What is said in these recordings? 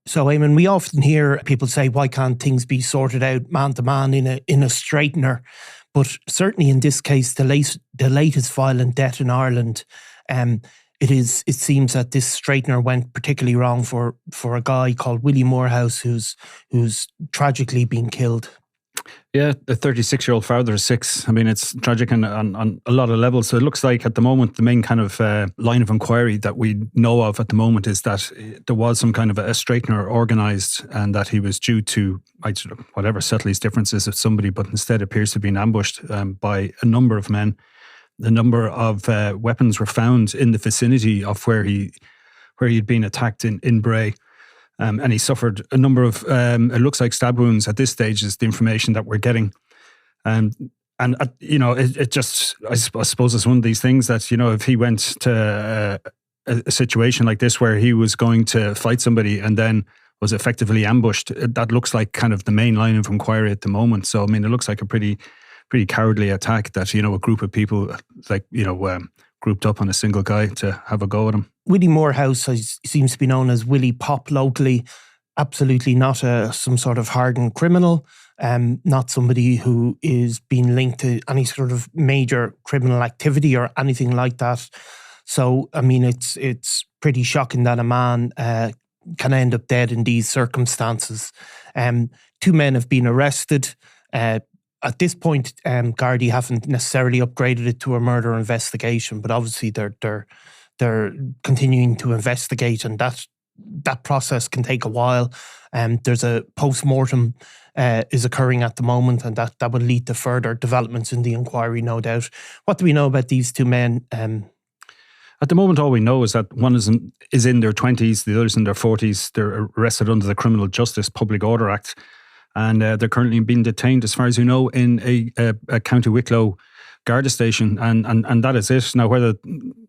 So, Eamon, we often hear people say, why can't things be sorted out man to man in a straightener? But certainly in this case, the latest violent death in Ireland, it seems that this straightener went particularly wrong for a guy called William Moorehouse, who's tragically been killed. Yeah, the 36-year-old father of six. I mean, it's tragic on a lot of levels. So it looks like at the moment, the main kind of line of inquiry that we know of at the moment is that there was some kind of a straightener organised and that he was due to, whatever, settle his differences with somebody, but instead appears to have been ambushed by a number of men. A number of weapons were found in the vicinity of where he'd been attacked in Bray. And he suffered a number of, it looks like stab wounds at this stage is the information that we're getting. It just, I suppose it's one of these things that, if he went to a situation like this where he was going to fight somebody and then was effectively ambushed, that looks like kind of the main line of inquiry at the moment. So, I mean, it looks like a pretty cowardly attack that, a group of people grouped up on a single guy to have a go at him. Willie Moorehouse seems to be known as Willie Pop locally. Absolutely not some sort of hardened criminal, not somebody who is being linked to any sort of major criminal activity or anything like that. So, I mean, it's pretty shocking that a man can end up dead in these circumstances. Two men have been arrested. At this point, Gardaí haven't necessarily upgraded it to a murder investigation, but obviously they're continuing to investigate, and that process can take a while. There's a post-mortem is occurring at the moment, and that will lead to further developments in the inquiry, no doubt. What do we know about these two men? At the moment, all we know is that one is in their 20s, the other's in their 40s. They're arrested under the Criminal Justice Public Order Act. And they're currently being detained, as far as you know, in a County Wicklow Garda station. And that is it. Now, whether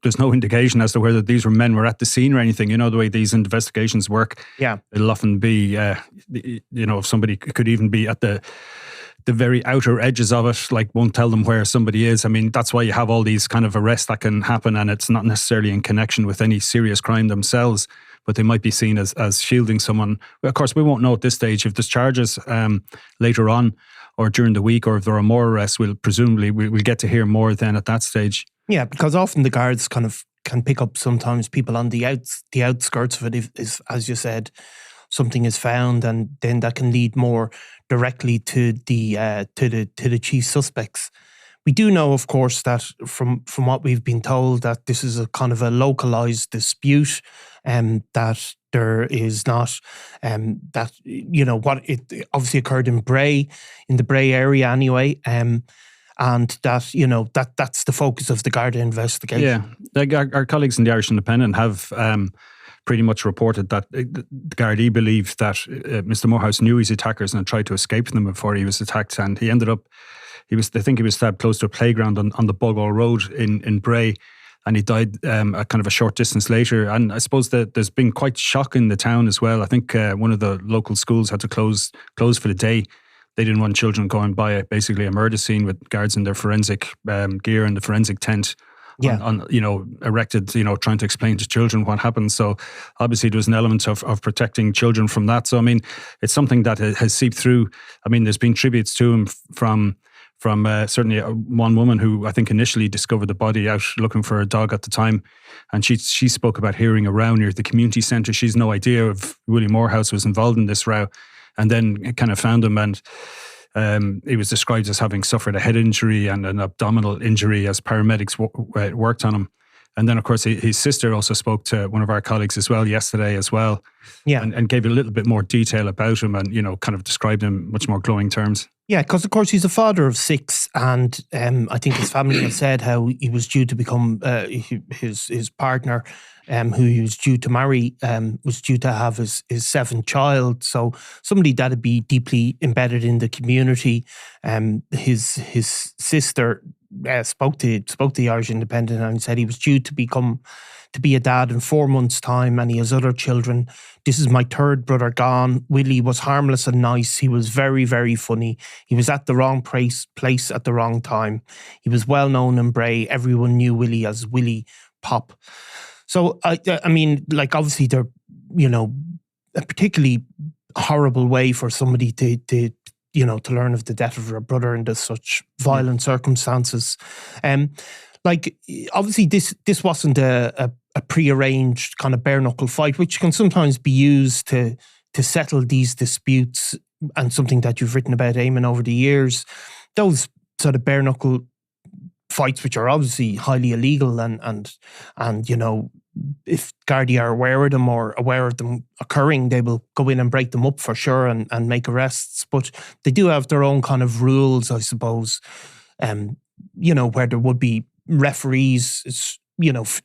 there's no indication as to whether these men were at the scene or anything, the way these investigations work. Yeah. It'll often be, if somebody could even be at the very outer edges of it, won't tell them where somebody is. I mean, that's why you have all these kind of arrests that can happen, and it's not necessarily in connection with any serious crime themselves, but they might be seen as shielding someone. Of course, we won't know at this stage if there's charges later on or during the week, or if there are more arrests. We'll get to hear more then at that stage. Yeah, because often the guards kind of can pick up sometimes people on the outskirts of it. If, as you said, something is found, and then that can lead more directly to the chief suspects. We do know, of course, that from what we've been told, that this is a kind of a localised dispute, that there is not, that, what it obviously occurred in Bray, in the Bray area anyway, and that, that's the focus of the Garda investigation. Yeah, our colleagues in the Irish Independent have pretty much reported that the Gardaí believe that Mr. Moorehouse knew his attackers and tried to escape from them before he was attacked, and he ended up, they think he was stabbed close to a playground on the Boghall Road in Bray, and he died a kind of a short distance later. And I suppose that there's been quite shock in the town as well. I think one of the local schools had to close for the day. They didn't want children going by basically a murder scene with guards in their forensic gear and the forensic tent. Erected, trying to explain to children what happened. So obviously there was an element of protecting children from that. So, I mean, it's something that has seeped through. I mean, there's been tributes to him from certainly one woman who I think initially discovered the body out looking for a dog at the time. And she spoke about hearing a row near the community centre. She's no idea if Willie Moorehouse was involved in this row, and then kind of found him, and he was described as having suffered a head injury and an abdominal injury as paramedics worked on him. And then, of course, his sister also spoke to one of our colleagues as well yesterday as well. Yeah. And gave a little bit more detail about him and, kind of described him in much more glowing terms. Yeah, because, of course, he's a father of six, and I think his family had said how he was due to become his partner, who he was due to marry, was due to have his seventh child. So somebody that would be deeply embedded in the community. His sister spoke to the Irish Independent and said he was due to be a dad in 4 months' time, and he has other children. This is my third brother gone. Willie was harmless and nice. He was very, very funny. He was at the wrong place at the wrong time. He was well known in Bray. Everyone knew Willie as Willie Pop. So, I mean, obviously they're, a particularly horrible way for somebody to learn of the death of their brother under such violent circumstances. Like, obviously this wasn't a prearranged kind of bare knuckle fight, which can sometimes be used to settle these disputes, and something that you've written about, Eamon, over the years. Those sort of bare knuckle fights, which are obviously highly illegal, and if Gardaí are aware of them or aware of them occurring, they will go in and break them up for sure and make arrests. But they do have their own kind of rules, I suppose, where there would be referees. It's,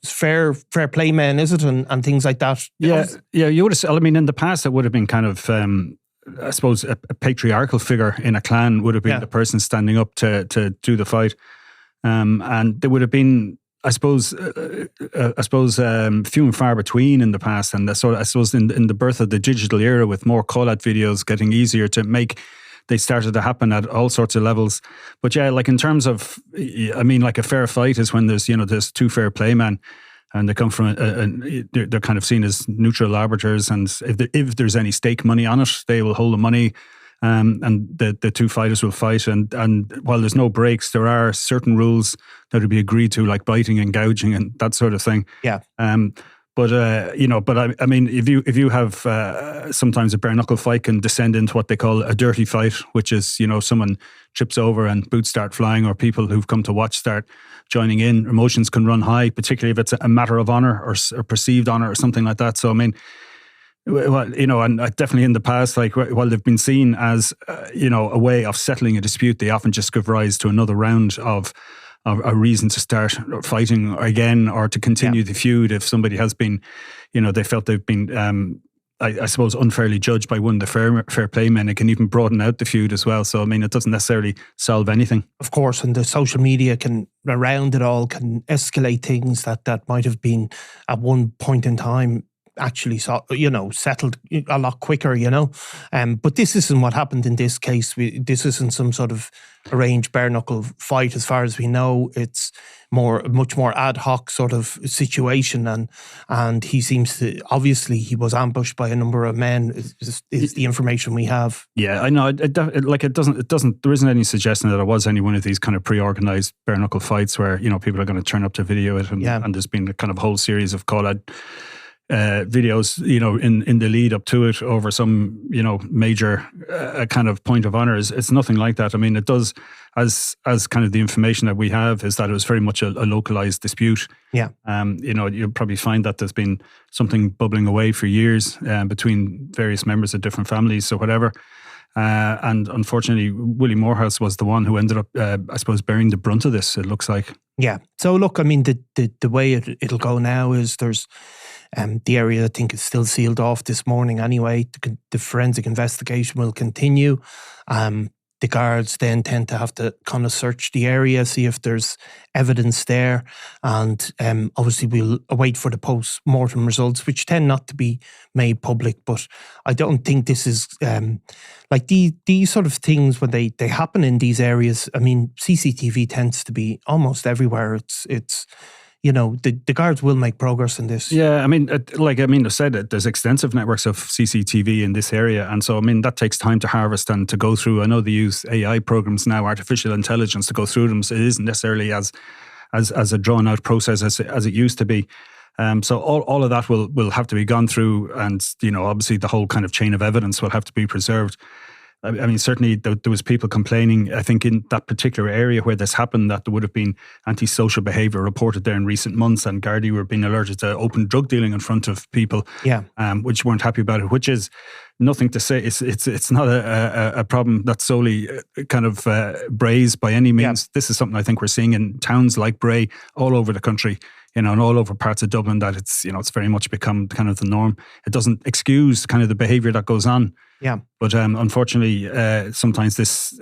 fair play men, is it? And things like that. Yeah, you would have, I mean, in the past, it would have been kind of, I suppose, a patriarchal figure in a clan would have been the person standing up to do the fight. And there would have been, I suppose, few and far between in the past. And I suppose in the birth of the digital era, with more call-out videos getting easier to make, they started to happen at all sorts of levels. But yeah, like in terms of, I mean, like a fair fight is when there's two fair play men, and they come from they're kind of seen as neutral arbiters, and if there's any stake money on it, they will hold the money. And the two fighters will fight, and while there's no breaks, there are certain rules that will be agreed to, like biting and gouging and that sort of thing. Yeah. But I mean, if you have sometimes a bare knuckle fight can descend into what they call a dirty fight, which is someone trips over and boots start flying, or people who've come to watch start joining in. Emotions can run high, particularly if it's a matter of honour or perceived honour or something like that. So I mean, well, and definitely in the past, like while they've been seen as a way of settling a dispute, they often just give rise to another round of a reason to start fighting again, or to continue the feud if somebody has been, they felt they've been, I suppose, unfairly judged by one of the fair play men. It can even broaden out the feud as well. So I mean, it doesn't necessarily solve anything. Of course, and the social media around it all can escalate things that might have been at one point in time actually settled a lot quicker, but this isn't what happened in this case. This isn't some sort of arranged bare knuckle fight as far as we know. It's much more ad hoc sort of situation, and he seems to, obviously he was ambushed by a number of men is the information we have. Yeah, I know. It doesn't, there isn't any suggestion that it was any one of these kind of pre-organised bare knuckle fights where people are going to turn up to video it, and there's been a kind of whole series of call-out videos, in the lead up to it over some, major kind of point of honour. It's nothing like that. I mean, it does, as kind of the information that we have is that it was very much a localised dispute. Yeah. You'll probably find that there's been something bubbling away for years between various members of different families or whatever. And unfortunately, Willie Moorehouse was the one who ended up, I suppose, bearing the brunt of this, it looks like. Yeah. So look, I mean, the way it'll go now is there's the area, I think, is still sealed off this morning anyway. The forensic investigation will continue. The guards then tend to have to kind of search the area, see if there's evidence there. And obviously we'll await for the post-mortem results, which tend not to be made public. But I don't think this is, like these sort of things when they happen in these areas. I mean, CCTV tends to be almost everywhere. It's the guards will make progress in this. Yeah, I mean, I said, there's extensive networks of CCTV in this area. And so, I mean, that takes time to harvest and to go through. I know they use AI programs now, artificial intelligence, to go through them. So it isn't necessarily as a drawn out process as it used to be. So all of that will have to be gone through. And, obviously the whole kind of chain of evidence will have to be preserved. I mean, certainly there was people complaining, I think, in that particular area where this happened, that there would have been antisocial behaviour reported there in recent months, and Gardaí were being alerted to open drug dealing in front of people, which weren't happy about it, which is nothing to say. It's not a problem that's solely kind of Bray's by any means. Yeah. This is something I think we're seeing in towns like Bray all over the country, and all over parts of Dublin, that it's very much become kind of the norm. It doesn't excuse kind of the behaviour that goes on. Yeah. But unfortunately, sometimes this,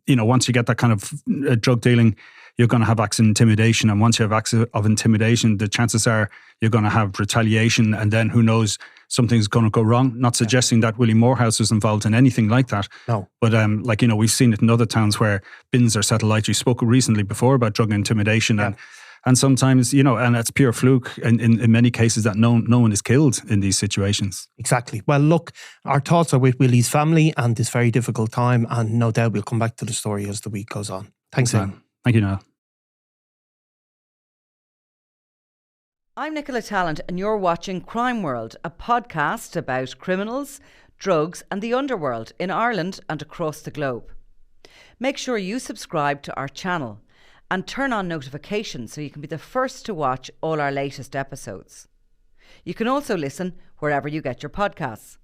once you get that kind of drug dealing, you're going to have acts of intimidation. And once you have acts of intimidation, the chances are you're going to have retaliation. And then who knows, something's going to go wrong. Not suggesting that Willie Moorehouse was involved in anything like that. No. But we've seen it in other towns where bins are set alight. You spoke recently before about drug intimidation. And And sometimes, and it's pure fluke in many cases that no one is killed in these situations. Exactly. Well, look, our thoughts are with Willie's family and this very difficult time, and no doubt we'll come back to the story as the week goes on. Thanks, Eamon. Thank you, Niall. I'm Nicola Tallant, and you're watching Crime World, a podcast about criminals, drugs and the underworld in Ireland and across the globe. Make sure you subscribe to our channel and turn on notifications so you can be the first to watch all our latest episodes. You can also listen wherever you get your podcasts.